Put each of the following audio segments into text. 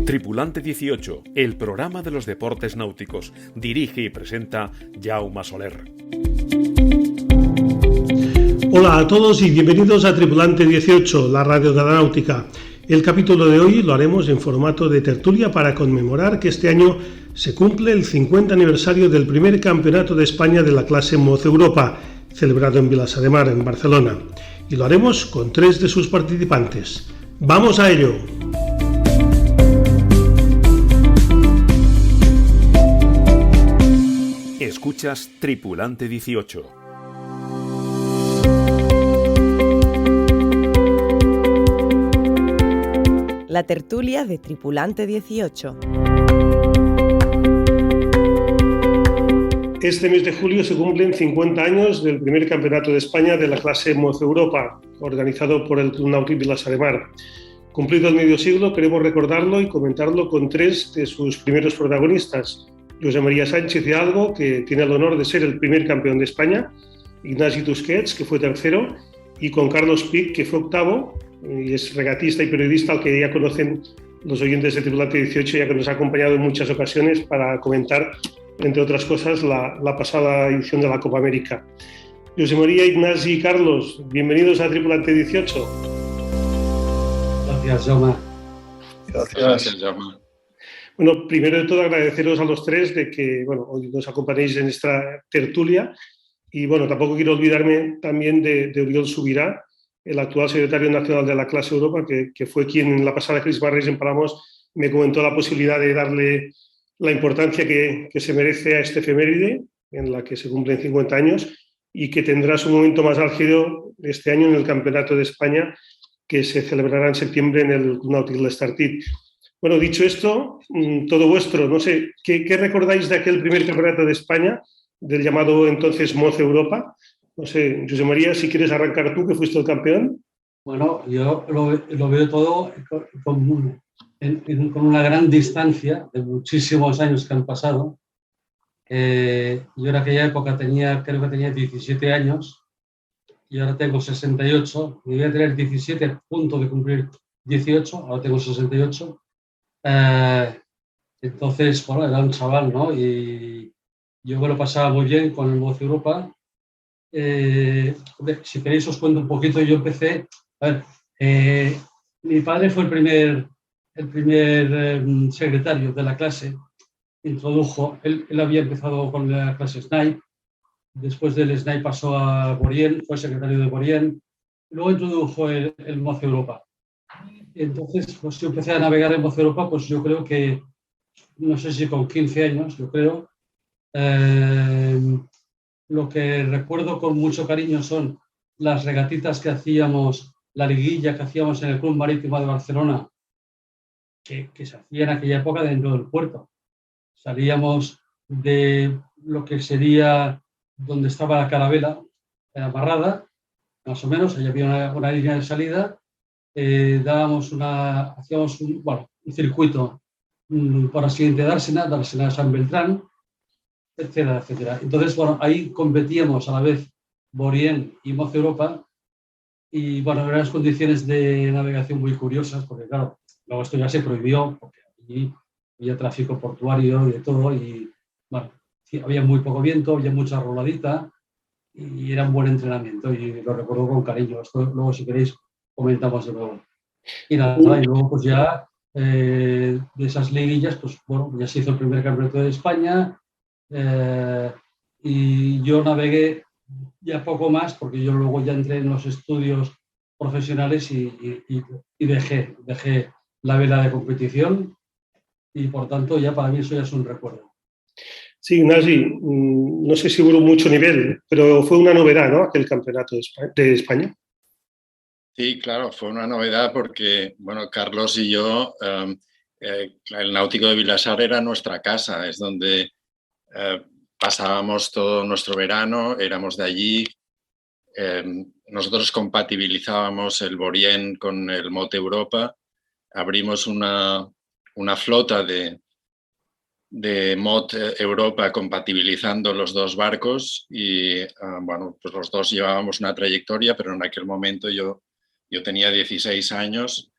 Tripulante 18, el programa de los deportes náuticos. Dirige y presenta Jaume Soler. Hola a todos y bienvenidos a Tripulante 18, la radio de la náutica. El capítulo de hoy lo haremos en formato de tertulia para conmemorar que este año se cumple el 50 aniversario del primer campeonato de España de la clase Moz Europa, celebrado en Vilassar de Mar, en Barcelona. Y lo haremos con 3 de sus participantes. ¡Vamos a ello! Escuchas Tripulante 18. La tertulia de Tripulante 18. Este mes de julio se cumplen 50 años del primer campeonato de España de la clase Moz Europa, organizado por el Club Nàutic Vilassar de Mar. Cumplido el medio siglo, queremos recordarlo y comentarlo con 3 de sus primeros protagonistas. José María Sánchez Hidalgo, que tiene el honor de ser el primer campeón de España, Ignasi Tusquets, que fue tercero, y con Carlos Pic, que fue octavo, y es regatista y periodista al que ya conocen los oyentes de Tripulante 18, ya que nos ha acompañado en muchas ocasiones para comentar, entre otras cosas, la pasada edición de la Copa América. José María, Ignasi y Carlos, bienvenidos a Tripulante 18. Gracias, Jaume. Gracias, Jaume. Bueno, primero de todo agradeceros a los 3 de que hoy nos acompañéis en esta tertulia y tampoco quiero olvidarme también de Oriol Subirá, el actual secretario nacional de la clase Europa, que fue quien en la pasada Christmas Race en Palamos me comentó la posibilidad de darle la importancia que se merece a este efeméride, en la que se cumplen 50 años y que tendrá su momento más álgido este año en el Campeonato de España, que se celebrará en septiembre en el Club Nàutic l'Estartit. Bueno, dicho esto, todo vuestro, no sé, ¿qué recordáis de aquel primer campeonato de España, del llamado entonces Moz Europa? No sé, José María, si quieres arrancar tú, que fuiste el campeón. Bueno, yo lo veo todo con una gran distancia de muchísimos años que han pasado. Yo en aquella época creo que tenía 17 años y ahora tengo 68. Y voy a tener 17 a punto de cumplir 18, ahora tengo 68. Entonces, era un chaval, ¿no? Y yo me lo pasaba muy bien con el Moz Europa. Si queréis os cuento un poquito. Yo empecé, mi padre fue el primer secretario de la clase. Introdujo, él había empezado con la clase Snipe, después del Snipe pasó a Borien, fue secretario de Borien, luego introdujo el Moz Europa. Entonces, pues yo empecé a navegar en Moz Europa, pues yo creo que, no sé si con 15 años, yo creo. Lo que recuerdo con mucho cariño son las regatitas que hacíamos, la liguilla que hacíamos en el Club Marítimo de Barcelona, que se hacía en aquella época dentro del puerto. Salíamos de lo que sería donde estaba la carabela amarrada, más o menos, ahí había una línea de salida. Hacíamos un circuito por la siguiente Dársena a San Beltrán, etcétera, etcétera. Entonces, ahí competíamos a la vez Borien y Moz Europa y, eran unas condiciones de navegación muy curiosas, porque, claro, luego esto ya se prohibió, porque allí había tráfico portuario y de todo, y, había muy poco viento, había mucha roladita y era un buen entrenamiento y lo recuerdo con cariño. Esto luego, si queréis, comentamos de nuevo. Y nada, y luego pues ya de esas liguillas, pues ya se hizo el primer campeonato de España y yo navegué ya poco más porque yo luego ya entré en los estudios profesionales y dejé la vela de competición y por tanto ya para mí eso ya es un recuerdo. Sí, Ignasi, no sé si hubo mucho nivel, pero fue una novedad, ¿no?, aquel campeonato de España. Sí, claro, fue una novedad porque, Carlos y yo, el Náutico de Vilassar era nuestra casa, es donde pasábamos todo nuestro verano, éramos de allí. Nosotros compatibilizábamos el Borien con el Moz Europa, abrimos una flota de Moz Europa compatibilizando los 2 barcos y, pues los 2 llevábamos una trayectoria, pero en aquel momento yo tenía 16 años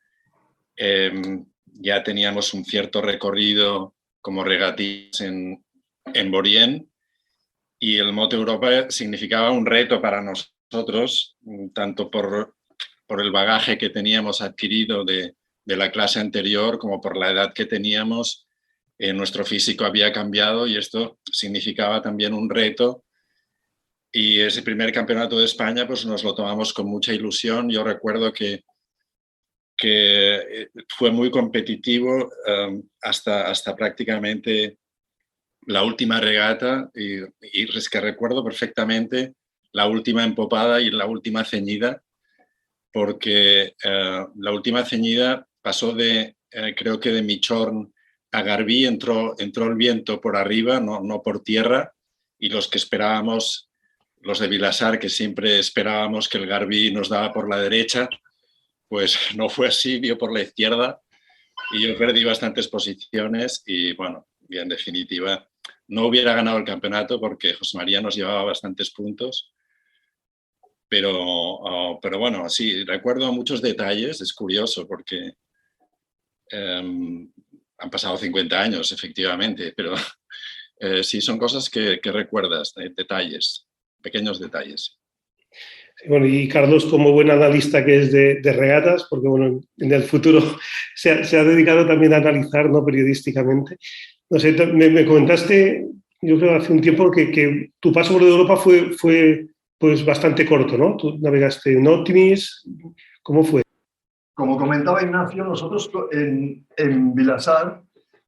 ya teníamos un cierto recorrido como regatistas en Borient, y el Moto Europa significaba un reto para nosotros, tanto por el bagaje que teníamos adquirido de la clase anterior como por la edad que teníamos. Nuestro físico había cambiado y esto significaba también un reto. Y ese primer campeonato de España pues nos lo tomamos con mucha ilusión. Yo recuerdo que fue muy competitivo hasta prácticamente la última regata, y es que recuerdo perfectamente la última empopada y la última ceñida, porque la última ceñida pasó creo que de Michorn a Garbí, entró el viento por arriba, no por tierra, y los que esperábamos, los de Vilassar, que siempre esperábamos que el Garbí nos daba por la derecha, pues no fue así, dio por la izquierda, y yo perdí bastantes posiciones y, bueno, y en definitiva no hubiera ganado el campeonato porque José María nos llevaba bastantes puntos. Pero bueno, sí, recuerdo muchos detalles, es curioso porque han pasado 50 años, efectivamente, pero sí son cosas que recuerdas, detalles, pequeños detalles. Bueno, y Carlos, como buen analista que es de regatas, porque bueno, en el futuro se ha dedicado también a analizar, ¿no?, periodísticamente. No sé, me comentaste, yo creo hace un tiempo, que tu paso por Europa fue pues bastante corto, ¿no? Tú navegaste en Optimis, ¿cómo fue? Como comentaba Ignacio, nosotros en Vilassar,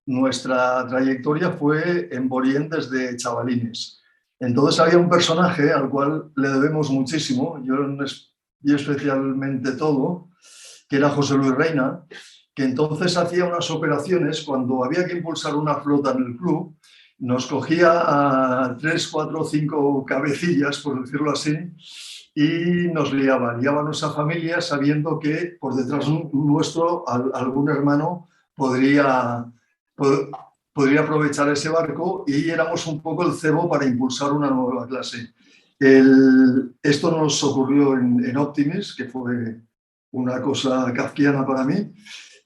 nuestra trayectoria fue en Borient desde chavalines. Entonces había un personaje al cual le debemos muchísimo, yo y especialmente todo, que era José Luis Reina, que entonces hacía unas operaciones cuando había que impulsar una flota en el club, nos cogía a 3, 4, 5 cabecillas, por decirlo así, y nos liaba a nuestra familia sabiendo que por detrás nuestro algún hermano podría aprovechar ese barco, y éramos un poco el cebo para impulsar una nueva clase. Esto nos ocurrió en Optimis, que fue una cosa kafkiana para mí,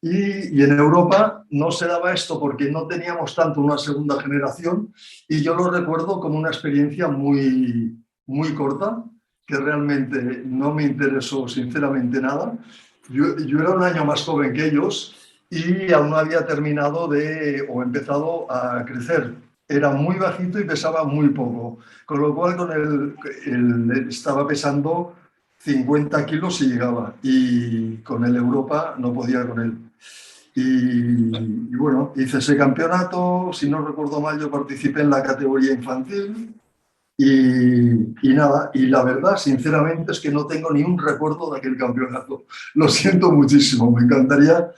y en Europa no se daba esto porque no teníamos tanto una segunda generación, y yo lo recuerdo como una experiencia muy, muy corta, que realmente no me interesó sinceramente nada. Yo era un año más joven que ellos y aún no había terminado o empezado a crecer. Era muy bajito y pesaba muy poco, con lo cual estaba pesando 50 kilos y llegaba, y con el Europa no podía con él. Y bueno, hice ese campeonato, si no recuerdo mal yo participé en la categoría infantil. Y nada, y la verdad, sinceramente, es que no tengo ni un recuerdo de aquel campeonato. Lo siento muchísimo, me encantaría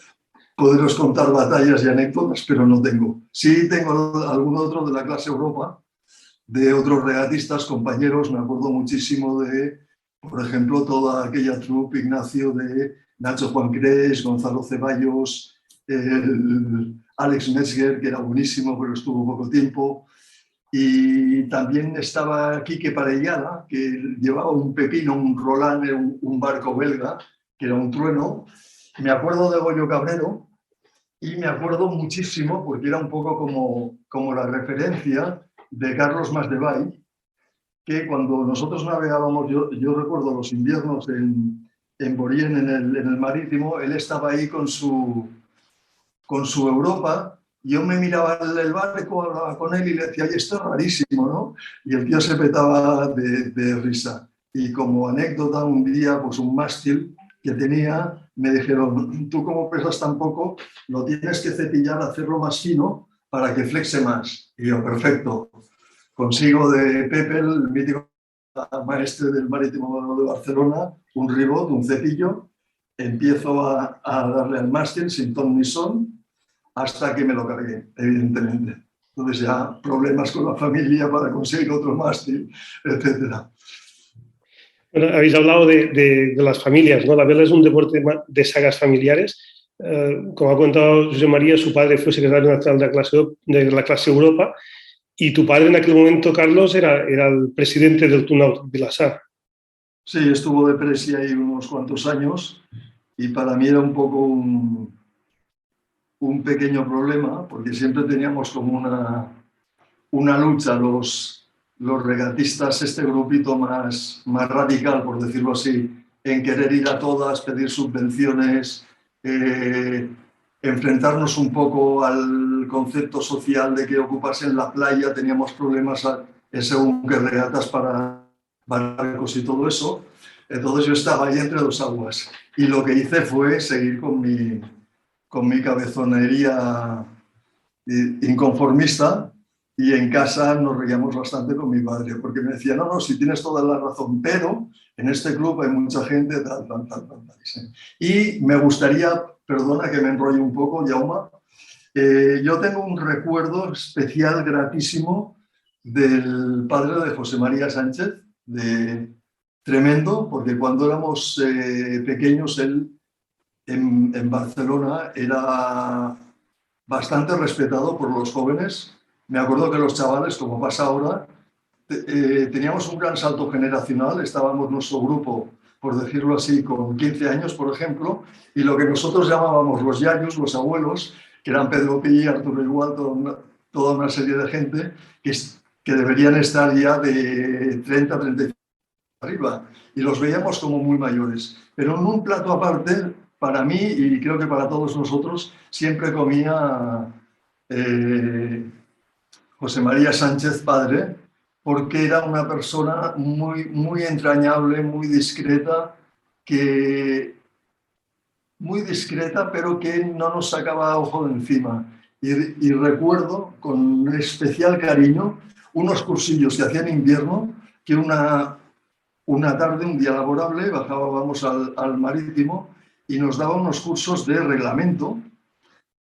poderos contar batallas y anécdotas, pero no tengo. Sí tengo algún otro de la clase Europa, de otros regatistas, compañeros, me acuerdo muchísimo de, por ejemplo, toda aquella troupe, Ignacio, de Nacho Juan Cres, Gonzalo Ceballos, Alex Metzger, que era buenísimo, pero estuvo poco tiempo. Y también estaba Quique Parellada, que llevaba un pepino, un Roland, un barco belga, que era un trueno. Me acuerdo de Goyo Cabrero y me acuerdo muchísimo, porque era un poco como la referencia de Carlos Masdevall, que cuando nosotros navegábamos, yo recuerdo los inviernos en Borient, en el marítimo, él estaba ahí con su Europa. Yo me miraba el barco, hablaba con él y le decía, "Ay, esto es rarísimo", ¿no? Y el tío se petaba de risa. Y como anécdota, un día, pues un mástil que tenía, me dijeron, "Tú como pesas tan poco, lo tienes que cepillar, hacerlo más fino para que flexe más". Y yo, perfecto. Consigo de Pepe, el mítico maestre del Marítimo de Barcelona, un ribot, un cepillo, empiezo a darle al mástil sin ton ni son, hasta que me lo cargué, evidentemente. Entonces ya problemas con la familia para conseguir otro mástil, etc. Bueno, habéis hablado de las familias, ¿no? La vela es un deporte de sagas familiares. Como ha contado José María, su padre fue secretario nacional de la clase Europa, y tu padre en aquel momento, Carlos, era el presidente del Turnhout Vilassar. Sí, estuvo de presi ahí unos cuantos años, y para mí era un poco un pequeño problema, porque siempre teníamos como una lucha los regatistas, este grupito más radical, por decirlo así, en querer ir a todas, pedir subvenciones, enfrentarnos un poco al concepto social de que ocuparse en la playa, teníamos problemas según qué regatas para barcos y todo eso. Entonces yo estaba ahí entre dos aguas y lo que hice fue seguir con mi cabezonería inconformista, y en casa nos reíamos bastante con mi padre, porque me decía, no, si tienes toda la razón, pero en este club hay mucha gente, tal. Y me gustaría, perdona que me enrollo un poco, Jaume, yo tengo un recuerdo especial, gratísimo, del padre de José María Sánchez, tremendo, porque cuando éramos pequeños, él en Barcelona era bastante respetado por los jóvenes. Me acuerdo que los chavales, como pasa ahora, teníamos un gran salto generacional. Estábamos nuestro grupo, por decirlo así, con 15 años, por ejemplo, y lo que nosotros llamábamos los yayos, los abuelos, que eran Pedro Pi, Arturo Igual, toda una serie de gente que deberían estar ya de 30, 35 arriba, y los veíamos como muy mayores. Pero en un plato aparte, para mí, y creo que para todos nosotros, siempre comía José María Sánchez padre, porque era una persona muy entrañable, muy discreta, pero que no nos sacaba ojo de encima. Y recuerdo con especial cariño unos cursillos que hacía en invierno, que una tarde, un día laborable, bajábamos al Marítimo y nos daba unos cursos de reglamento,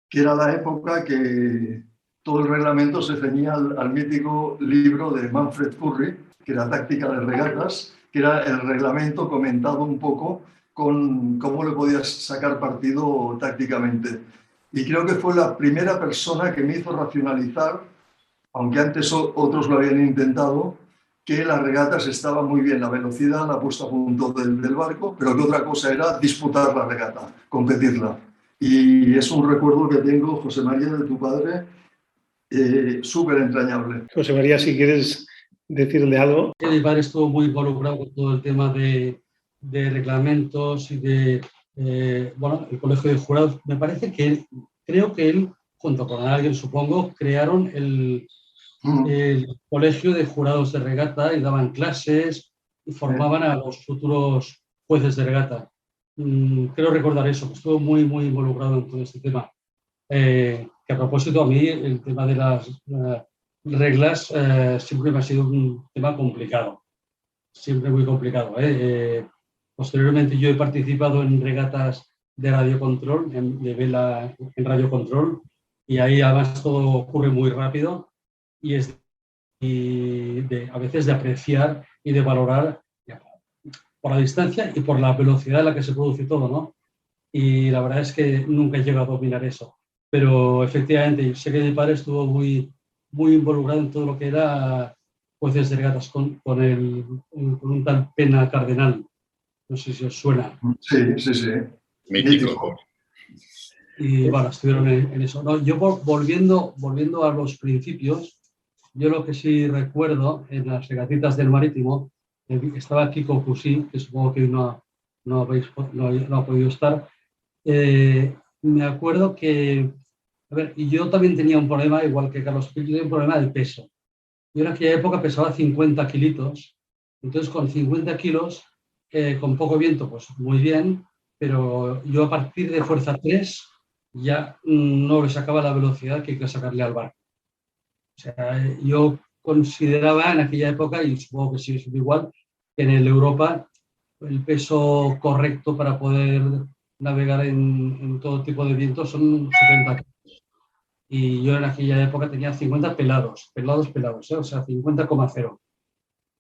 que era la época que todo el reglamento se ceñía al mítico libro de Manfred Curry, que era Táctica de Regatas, que era el reglamento comentado un poco con cómo le podías sacar partido tácticamente. Y creo que fue la primera persona que me hizo racionalizar, aunque antes otros lo habían intentado, que las regatas estaban muy bien, la velocidad, la puesta a punto del barco, pero que otra cosa era disputar la regata, competirla. Y es un recuerdo que tengo, José María, de tu padre, súper entrañable. José María, si quieres decirle algo. Mi padre estuvo muy involucrado con todo el tema de reglamentos y de, el colegio de jurados. Me parece que creo que él, junto con alguien, supongo, crearon el colegio de jurados de regata y daban clases y formaban a los futuros jueces de regata. Creo recordar eso, que estuvo muy involucrado en todo este tema. Que a propósito, a mí el tema de las reglas siempre me ha sido un tema complicado, siempre muy complicado. Posteriormente yo he participado en regatas de radiocontrol, de vela en radiocontrol, y ahí además todo ocurre muy rápido y es a veces de apreciar y de valorar por la distancia y por la velocidad a la que se produce todo, ¿no? Y la verdad es que nunca he llegado a dominar eso. Pero efectivamente, sé que mi padre estuvo muy involucrado en todo lo que era jueces de regatas con un tal Pena Cardenal. No sé si os suena. Sí. Mítico. Y bueno, estuvieron en eso. No, yo volviendo a los principios, yo lo que sí recuerdo en las regatitas del Marítimo, estaba Kiko Cusí, que supongo que no ha podido estar. Me acuerdo que, y yo también tenía un problema, igual que Carlos, yo tenía un problema de peso. Yo en aquella época pesaba 50 kilitos, entonces con 50 kilos, con poco viento, pues muy bien, pero yo a partir de fuerza 3 ya no le sacaba la velocidad que hay que sacarle al barco. O sea, yo consideraba en aquella época, y supongo que sigue siendo igual, que en el Europa el peso correcto para poder navegar en todo tipo de vientos son 70 kilos. Y yo en aquella época tenía 50 pelados, o sea, 50,0.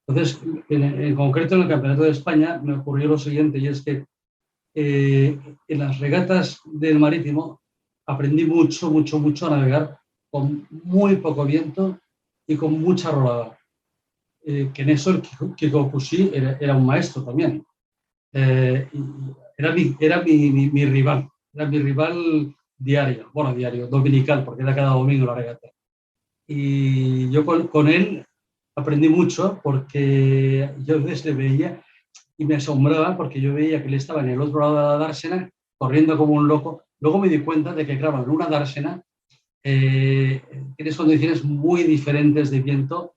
Entonces, en concreto en el Campeonato de España me ocurrió lo siguiente, y es que en las regatas del Marítimo aprendí mucho a navegar con muy poco viento y con mucha rolada. Que en eso el Kiko Cusí era un maestro también. Era mi rival. Era mi rival diario, dominical, porque era cada domingo la regata. Y yo con él aprendí mucho porque yo a veces le veía y me asombraba porque yo veía que él estaba en el otro lado de la dársena corriendo como un loco. Luego me di cuenta de que, claro, en una dársena tienes condiciones muy diferentes de viento,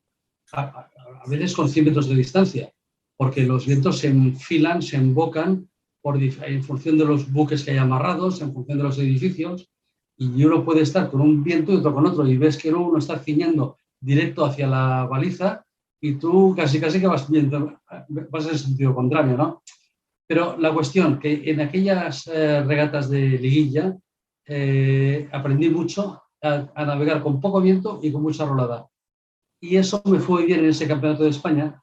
a veces con 100 metros de distancia, porque los vientos se enfilan, se embocan en función de los buques que hay amarrados, en función de los edificios, y uno puede estar con un viento y otro con otro, y ves que uno está ciñendo directo hacia la baliza y tú casi que vas en el sentido contrario, ¿no? Pero la cuestión, que en aquellas regatas de liguilla aprendí mucho a navegar con poco viento y con mucha rolada. Y eso me fue bien en ese campeonato de España,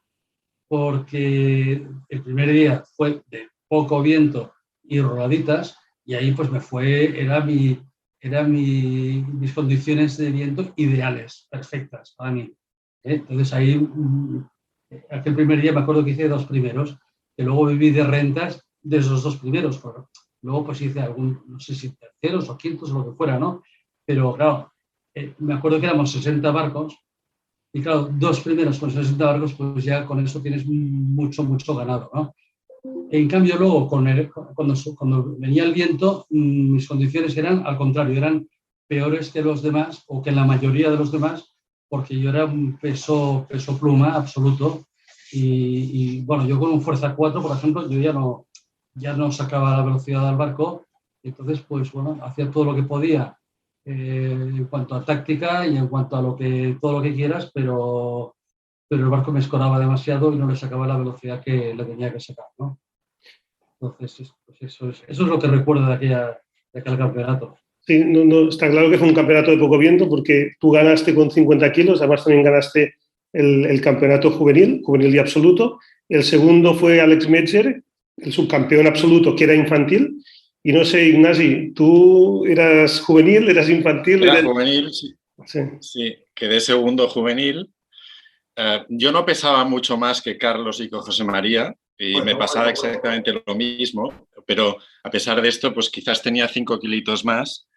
porque el primer día fue de poco viento y roladitas, y ahí pues mis condiciones de viento ideales, perfectas para mí. Entonces ahí, aquel primer día me acuerdo que hice 2 primeros, que luego viví de rentas de esos 2 primeros. Luego pues hice no sé si terceros o quintos o lo que fuera, ¿no? Pero claro, me acuerdo que éramos 60 barcos, y claro, 2 primeros con 60 barcos, pues ya con eso tienes mucho ganado, ¿no? En cambio, luego, cuando venía el viento, mis condiciones eran, al contrario, eran peores que los demás, o que la mayoría de los demás, porque yo era un peso pluma absoluto. Y bueno, yo con un fuerza 4, por ejemplo, yo ya no sacaba la velocidad del barco. Entonces, pues bueno, hacía todo lo que podía en cuanto a táctica y en cuanto a todo lo que quieras, pero el barco me escoraba demasiado y no le sacaba la velocidad que le tenía que sacar, ¿no? Entonces, pues eso es lo que recuerdo de aquel campeonato. Sí, no, está claro que fue un campeonato de poco viento porque tú ganaste con 50 kilos, además también ganaste el campeonato juvenil y absoluto. El segundo fue Alex Metger, el subcampeón absoluto, que era infantil. Y no sé, Ignasi, ¿tú eras juvenil, eras infantil? Era juvenil, sí. Sí, quedé segundo juvenil. Yo no pesaba mucho más que Carlos y que José María, y me pasaba exactamente lo mismo, pero a pesar de esto, pues quizás tenía 5 kilitos más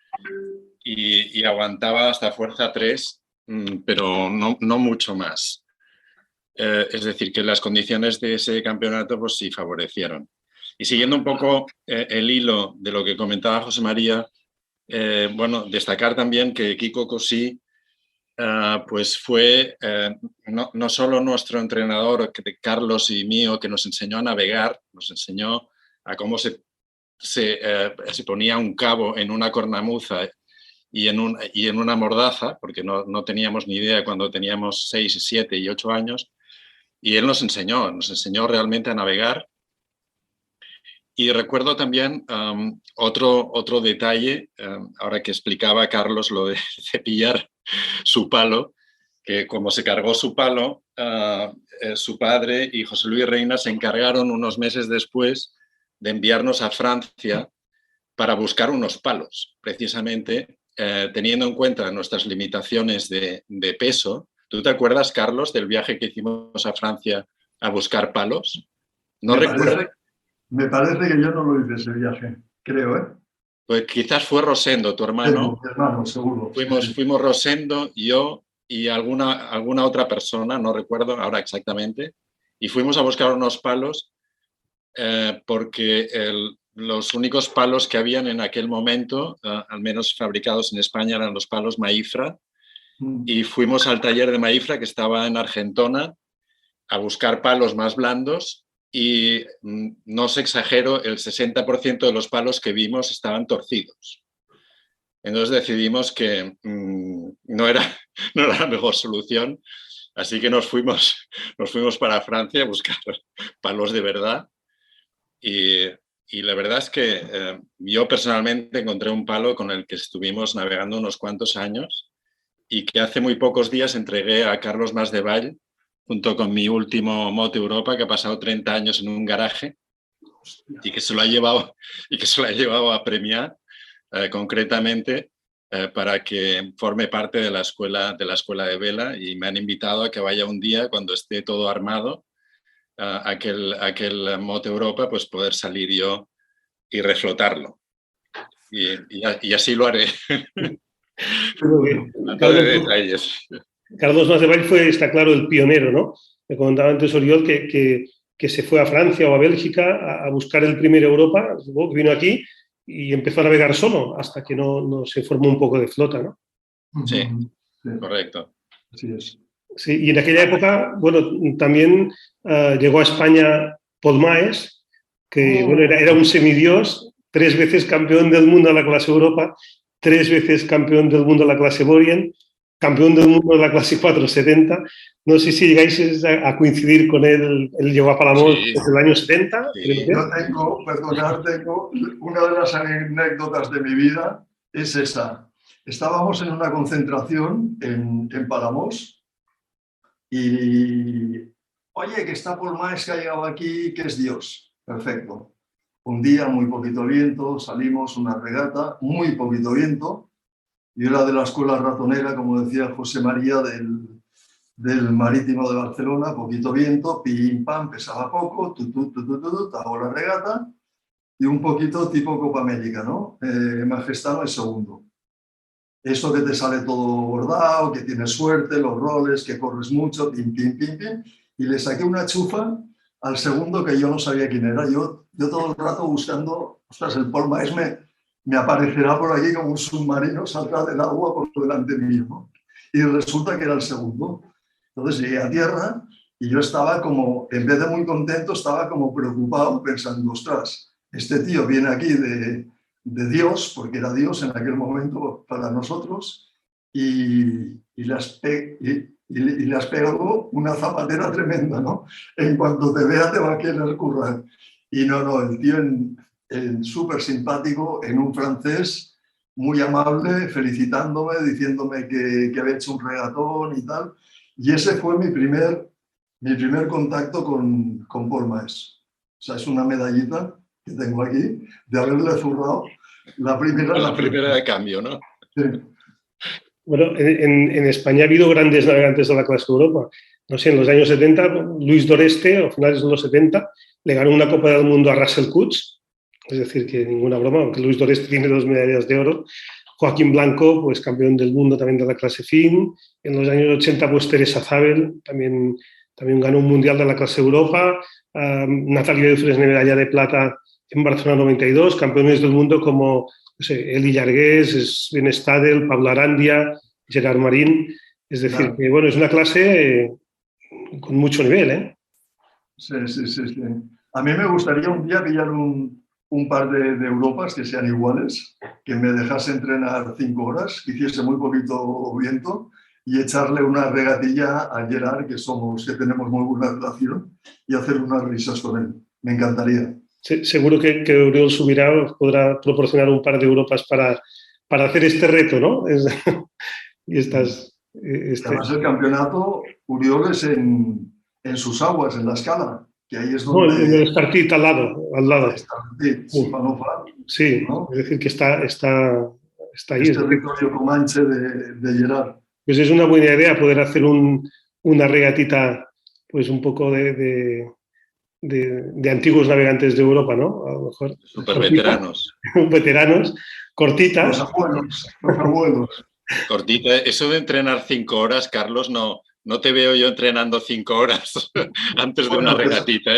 y aguantaba hasta fuerza 3, pero no mucho más. Es decir, que las condiciones de ese campeonato pues sí favorecieron. Y siguiendo un poco el hilo de lo que comentaba José María, bueno, destacar también que Kiko Cosí pues fue no solo nuestro entrenador, Carlos y mío, que nos enseñó a navegar, nos enseñó a cómo se ponía un cabo en una cornamuza y en una mordaza, porque no teníamos ni idea cuando teníamos 6, 7 y 8 años, y él nos enseñó realmente a navegar. Y recuerdo también otro detalle, ahora que explicaba Carlos lo de cepillar su palo, que como se cargó su palo, su padre y José Luis Reina se encargaron unos meses después de enviarnos a Francia para buscar unos palos, precisamente teniendo en cuenta nuestras limitaciones de peso. ¿Tú te acuerdas, Carlos, del viaje que hicimos a Francia a buscar palos? No recuerdo. Me parece que yo no lo hice ese viaje, creo, ¿eh? Pues quizás fue Rosendo, tu hermano. Mi hermano, seguro. Fuimos Rosendo, yo y alguna otra persona, no recuerdo ahora exactamente, y fuimos a buscar unos palos porque los únicos palos que habían en aquel momento, al menos fabricados en España, eran los palos Maifra, y fuimos al taller de Maifra que estaba en Argentona a buscar palos más blandos. Y no os exagero, el 60% de los palos que vimos estaban torcidos. Entonces decidimos que no era la mejor solución, así que nos fuimos para Francia a buscar palos de verdad. Y la verdad es que yo personalmente encontré un palo con el que estuvimos navegando unos cuantos años y que hace muy pocos días entregué a Carlos Masdevall, junto con mi último Mote Europa, que ha pasado 30 años en un garaje y que se lo ha llevado a premiar concretamente para que forme parte de la escuela de vela, y me han invitado a que vaya un día cuando esté todo armado a aquel Mote Europa, pues poder salir yo y reflotarlo. y así lo haré. Carlos, de detalles. Carlos Masdevall está claro, el pionero, ¿no? Me comentaba antes Oriol que se fue a Francia o a Bélgica a buscar el primer Europa, vino aquí y empezó a navegar solo hasta que no se formó un poco de flota, ¿no? Sí, correcto. Así es. Sí, y en aquella época, bueno, también llegó a España Paul Maes, que bueno, era un semidios, 3 veces campeón del mundo de la clase Europa, 3 veces campeón del mundo de la clase Borien, campeón del mundo de la clase 470. No sé si llegáis a coincidir con él. Él llegó a Palamós desde el año 70. Sí. Yo tengo una de las anécdotas de mi vida es esa. Estábamos en una concentración en Palamós y, oye, que está Paul Maes, que ha llegado aquí, que es Dios. Perfecto. Un día, muy poquito viento, salimos una regata, muy poquito viento. Yo era de la escuela ratonera, como decía José María, del Marítimo de Barcelona, poquito viento, pim, pam, pesaba poco, hago la regata y un poquito tipo Copa América, ¿no? Majestad el segundo. Eso que te sale todo bordado, que tienes suerte, los roles, que corres mucho, pim, pim, pim, pim, y le saqué una chufa al segundo que yo no sabía quién era. Yo todo el rato buscando, ostras, el Paul Maes me aparecerá por aquí como un submarino, saldrá del agua por delante mío, ¿no? Y resulta que era el segundo. Entonces llegué a tierra y yo estaba como, en vez de muy contento, estaba como preocupado pensando, ostras, este tío viene aquí de Dios, porque era Dios en aquel momento para nosotros, y le has pegado una zapatera tremenda, ¿no? En cuanto te vea te va a querer currar. Y no, el tío súper simpático, en un francés muy amable, felicitándome, diciéndome que había hecho un regatón y tal. Y ese fue mi primer contacto con Paul Maes. O sea, es una medallita que tengo aquí de haberle zurrado la primera de cambio, ¿no? Sí. Bueno, en España ha habido grandes navegantes de la clase Europa. No sé, en los años 70, Luis Doreste, a finales de los 70, le ganó una Copa del Mundo a Russell Coots. Es decir, que ninguna broma, aunque Luis Doreste tiene 2 medallas de oro. Joaquín Blanco, pues campeón del mundo también de la clase FIN. En los años 80, pues Teresa Zabel también ganó un mundial de la clase Europa. Natalia Dufresne, medalla de plata en Barcelona 92. Campeones del mundo como, no sé, Eli Llargués, Sven Stadel, Pablo Arandia, Gerard Marín. Es decir, claro, que bueno, es una clase con mucho nivel, ¿eh? Sí. A mí me gustaría un día pillar un par de Europas que sean iguales, que me dejase entrenar 5 horas, que hiciese muy poquito viento y echarle una regatilla a Gerard, que tenemos muy buena relación, y hacer unas risas con él. Me encantaría. Sí, seguro que Oriol Subirá podrá proporcionar un par de Europas para hacer este reto, ¿no? Y Además, el campeonato, Oriol es en sus aguas, en la Escala, que ahí es donde... No, en el Estartit, al lado. Estartit, sí, ¿no? Es decir, que está ahí. Es territorio comanche de Gerard. Pues es una buena idea poder hacer una regatita, pues un poco de antiguos navegantes de Europa, ¿no? A lo mejor. Súper veteranos. Veteranos, cortitas. Los abuelos. Cortita. Eso de entrenar 5 horas, Carlos, no te veo yo entrenando 5 horas antes de una regatita.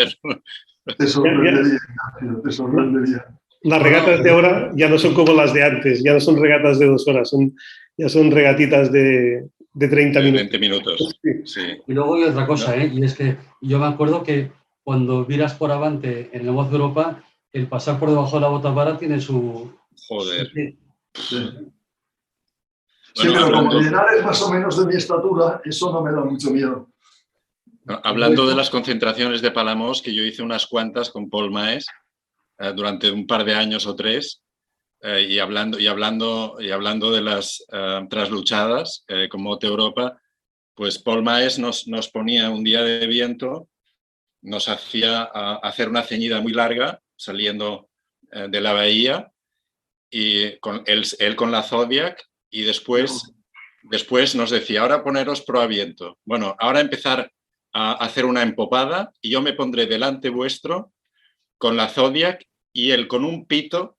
Te sorprendería. Las regatas de ahora ya no son como las de antes, ya no son regatas de 2 horas, ya son regatitas de 30 minutos. 20 minutos, sí. Y luego hay otra cosa, y es que yo me acuerdo que cuando viras por avante en el Moz Europa, el pasar por debajo de la botavara tiene su... Joder. Sí, pero como Gerard es más o menos de mi estatura, eso no me da mucho miedo. Hablando de las concentraciones de Palamós, que yo hice unas cuantas con Paul Maes durante un par de años o 3, y hablando de las trasluchadas con Mote Europa, pues Paul Maes nos ponía un día de viento, nos hacía hacer una ceñida muy larga saliendo de la bahía, y él con la Zodiac, y después nos decía, ahora poneros proaviento. Bueno, ahora empezar a hacer una empopada y yo me pondré delante vuestro con la Zodiac y él con un pito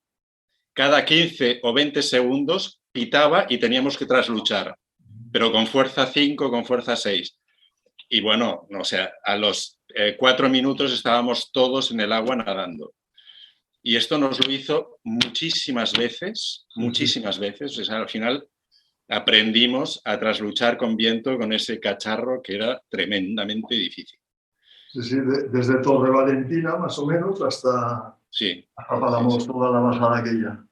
cada 15 o 20 segundos pitaba y teníamos que trasluchar, pero con fuerza 5, con fuerza 6. Y bueno, o sea, a los 4 minutos estábamos todos en el agua nadando. Y esto nos lo hizo muchísimas veces. O sea, al final aprendimos a trasluchar con viento con ese cacharro que era tremendamente difícil. Sí, sí, desde Torre Valentina, más o menos, hasta Palamós, toda la bajada aquella.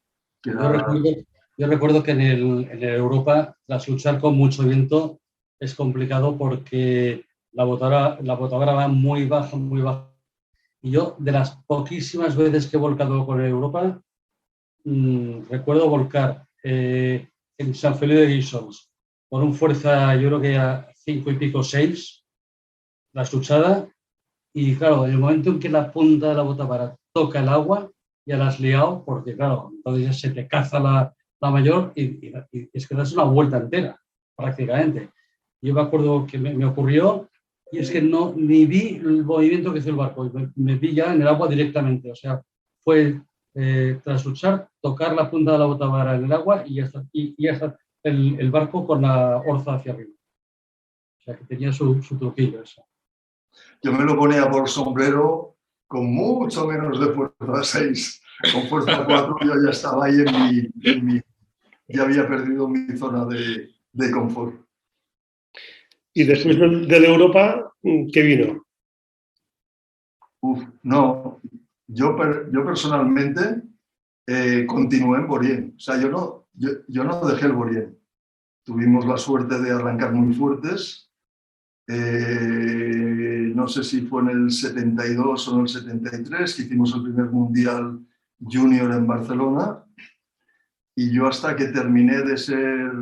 Yo recuerdo que en el Europa trasluchar con mucho viento es complicado porque la botadora va muy baja, muy baja. Y yo, de las poquísimas veces que he volcado con Europa, recuerdo volcar en San Feliu de Guíxols con un fuerza, yo creo que a 5 y pico, 6, la escuchada, y claro, en el momento en que la punta de la botavara toca el agua, ya la has liado, porque claro, entonces ya se te caza la mayor y es que das una vuelta entera, prácticamente. Yo me acuerdo que me ocurrió, y es que ni vi el movimiento que hizo el barco, me vi ya en el agua directamente, o sea, fue tras luchar, tocar la punta de la botavara en el agua y ya está el barco con la orza hacia arriba. O sea, que tenía su truquillo eso. Yo me lo ponía por sombrero con mucho menos de fuerza 6. Con fuerza 4 yo ya estaba ahí ya había perdido mi zona de confort. Y después de Europa, ¿qué vino? No, yo personalmente continué en Borien. O sea, yo no dejé el Borien. Tuvimos la suerte de arrancar muy fuertes. No sé si fue en el 72 o en el 73 que hicimos el primer Mundial Junior en Barcelona, y yo hasta que terminé de ser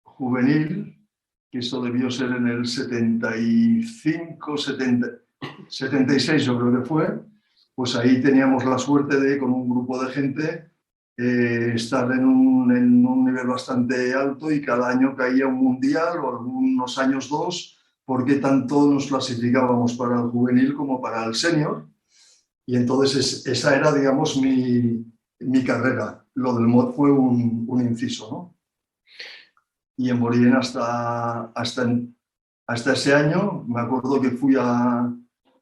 juvenil, que eso debió ser en el 75, 76 yo creo que fue, pues ahí teníamos la suerte de, con un grupo de gente, estar en un nivel bastante alto, y cada año caía un mundial o algunos años 2, porque tanto nos clasificábamos para el juvenil como para el senior. Y entonces esa era, digamos, mi carrera. Lo del mod fue un inciso, ¿no? Y en Borien hasta ese año, me acuerdo que fui a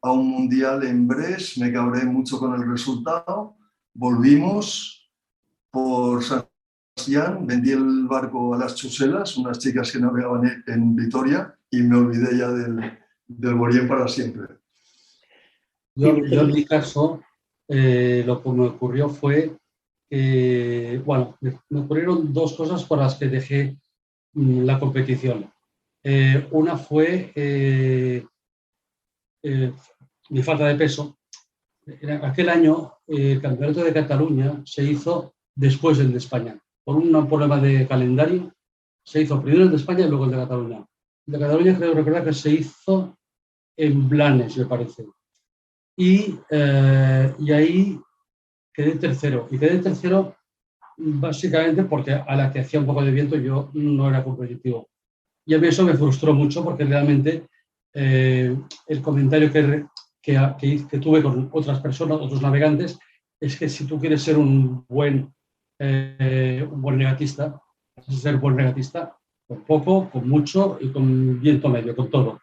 un mundial en Brest, me cabré mucho con el resultado, volvimos por San Sebastián, vendí el barco a las Chuselas, unas chicas que navegaban en Vitoria, y me olvidé ya del Borien para siempre. Yo en mi caso, lo que me ocurrió fue bueno, me ocurrieron dos cosas por las que dejé la competición. Una fue mi falta de peso. En aquel año, el Campeonato de Cataluña se hizo después del de España. Por un problema de calendario, se hizo primero el de España y luego el de Cataluña. El de Cataluña creo recordar que se hizo en Blanes, me parece. Y ahí quedé tercero. Y quedé tercero básicamente porque a la que hacía un poco de viento yo no era competitivo. Y a mí eso me frustró mucho, porque realmente el comentario que tuve con otras personas, otros navegantes, es que si tú quieres ser un buen regatista, vas a ser buen regatista con poco, con mucho y con viento medio, con todo.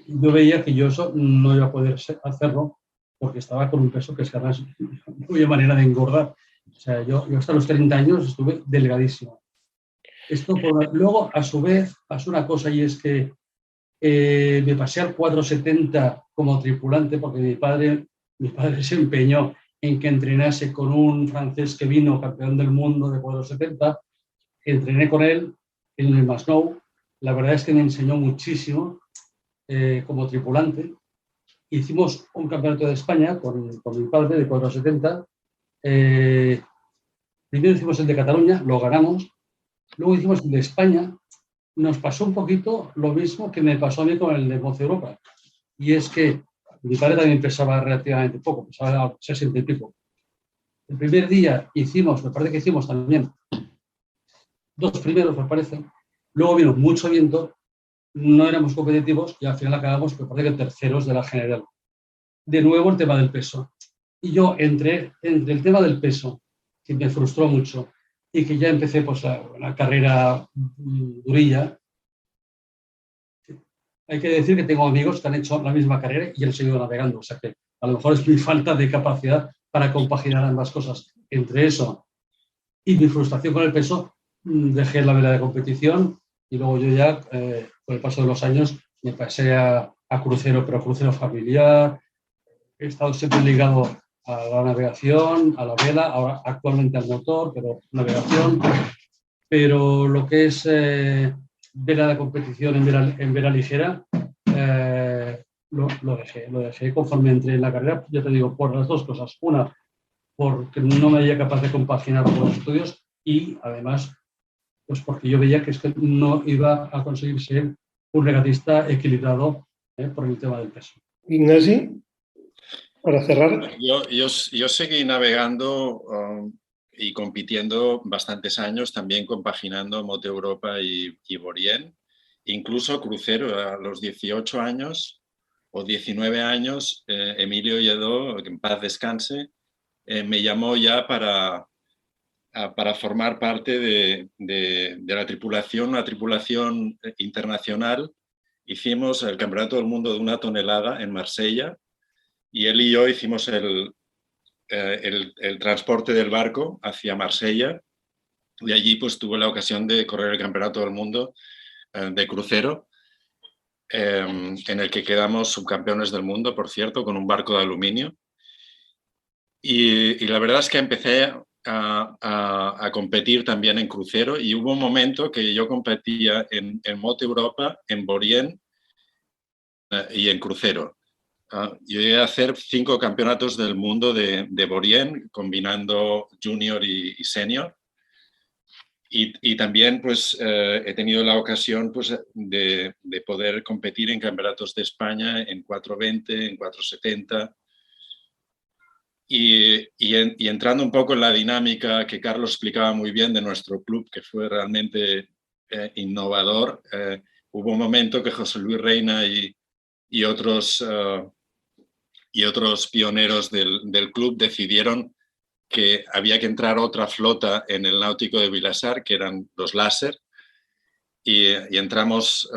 Yo veía que yo eso no iba a poder hacerlo, porque estaba con un peso que es que además no había manera de engordar. O sea, yo hasta los 30 años estuve delgadísimo. Luego, a su vez, pasó una cosa, y es que me pasé al 470 como tripulante, porque mi padre se empeñó en que entrenase con un francés que vino campeón del mundo de 470. Entrené con él en el Masnou. La verdad es que me enseñó muchísimo como tripulante. Hicimos un campeonato de España con mi padre de 470. Primero hicimos el de Cataluña, lo ganamos. Luego hicimos el de España. Nos pasó un poquito lo mismo que me pasó a mí con el de Moz Europa. Y es que mi padre también pesaba relativamente poco, pesaba 60 y pico. El primer día me parece que hicimos también 2 primeros, me parece. Luego vino mucho viento, no éramos competitivos, y al final acabamos, me parece que terceros de la general. De nuevo el tema del peso. Y yo entre el tema del peso que me frustró mucho y que ya empecé pues una carrera durilla. Hay que decir que tengo amigos que han hecho la misma carrera y han seguido navegando, o sea que a lo mejor es mi falta de capacidad para compaginar ambas cosas. Entre eso y mi frustración con el peso, dejé la vela de competición y luego yo ya, con el paso de los años, me pasé a crucero, pero crucero familiar. He estado siempre ligado a la navegación, a la vela, ahora actualmente al motor, pero navegación. Pero lo que es vela de competición en vela ligera, lo dejé conforme entré en la carrera, ya te digo, por las dos cosas. Una, porque no me veía capaz de compaginar con los estudios y además, pues porque yo veía que es que no iba a conseguir ser un regatista equilibrado por el tema del peso. Ignasi, para cerrar. Yo seguí navegando y compitiendo bastantes años, también compaginando Mote Europa y Borien, incluso crucero. A los 18 años o 19 años, Emilio Lledó, que en paz descanse, me llamó ya para formar parte de la tripulación, una tripulación internacional. Hicimos el Campeonato del Mundo de 1 tonelada en Marsella y él y yo hicimos el transporte del barco hacia Marsella y allí pues tuve la ocasión de correr el Campeonato del Mundo de crucero, en el que quedamos subcampeones del mundo, por cierto, con un barco de aluminio. Y la verdad es que empecé a competir también en crucero y hubo un momento que yo competía en Mote Europa, en Borien y en crucero. Yo llegué a hacer 5 campeonatos del mundo de Borien, combinando junior y senior. Y también pues, he tenido la ocasión pues, de poder competir en campeonatos de España en 420, en 470. Y entrando un poco en la dinámica que Carlos explicaba muy bien de nuestro club, que fue realmente innovador, hubo un momento que José Luis Reina y otros pioneros del club decidieron que había que entrar otra flota en el náutico de Vilassar, que eran los láser, y entramos,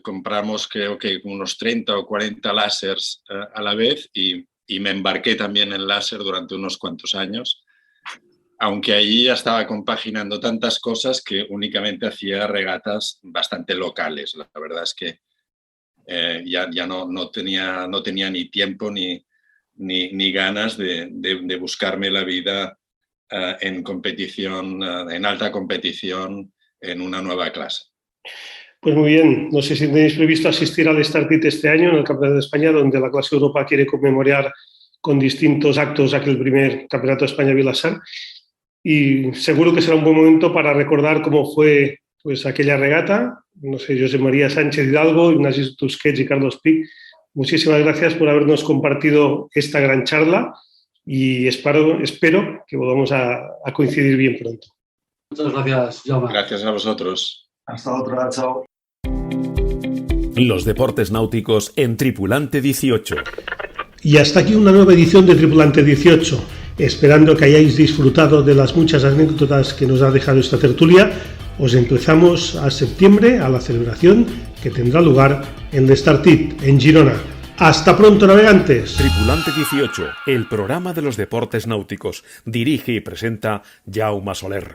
compramos creo que unos 30 o 40 láseres a la vez y me embarqué también en láser durante unos cuantos años, aunque allí ya estaba compaginando tantas cosas que únicamente hacía regatas bastante locales. La verdad es que ya no tenía ni tiempo ni ganas de buscarme la vida en competición, en alta competición, en una nueva clase. Pues muy bien, no sé si tenéis previsto asistir al StarTit este año en el Campeonato de España, donde la clase Europa quiere conmemorar con distintos actos aquel primer Campeonato de España Vilassar. Y seguro que será un buen momento para recordar cómo fue pues, aquella regata. No sé, José María Sánchez Hidalgo, Ignasi Tusquets y Carlos Pic. Muchísimas gracias por habernos compartido esta gran charla y espero que volvamos a coincidir bien pronto. Muchas gracias, Jaume. Gracias a vosotros. Hasta otra, chao. Los deportes náuticos en Tripulante 18. Y hasta aquí una nueva edición de Tripulante 18. Esperando que hayáis disfrutado de las muchas anécdotas que nos ha dejado esta tertulia, os emplazamos a septiembre a la celebración que tendrá lugar en el StarTit, en Girona. ¡Hasta pronto, navegantes! Tripulante 18, el programa de los deportes náuticos. Dirige y presenta Jaume Soler.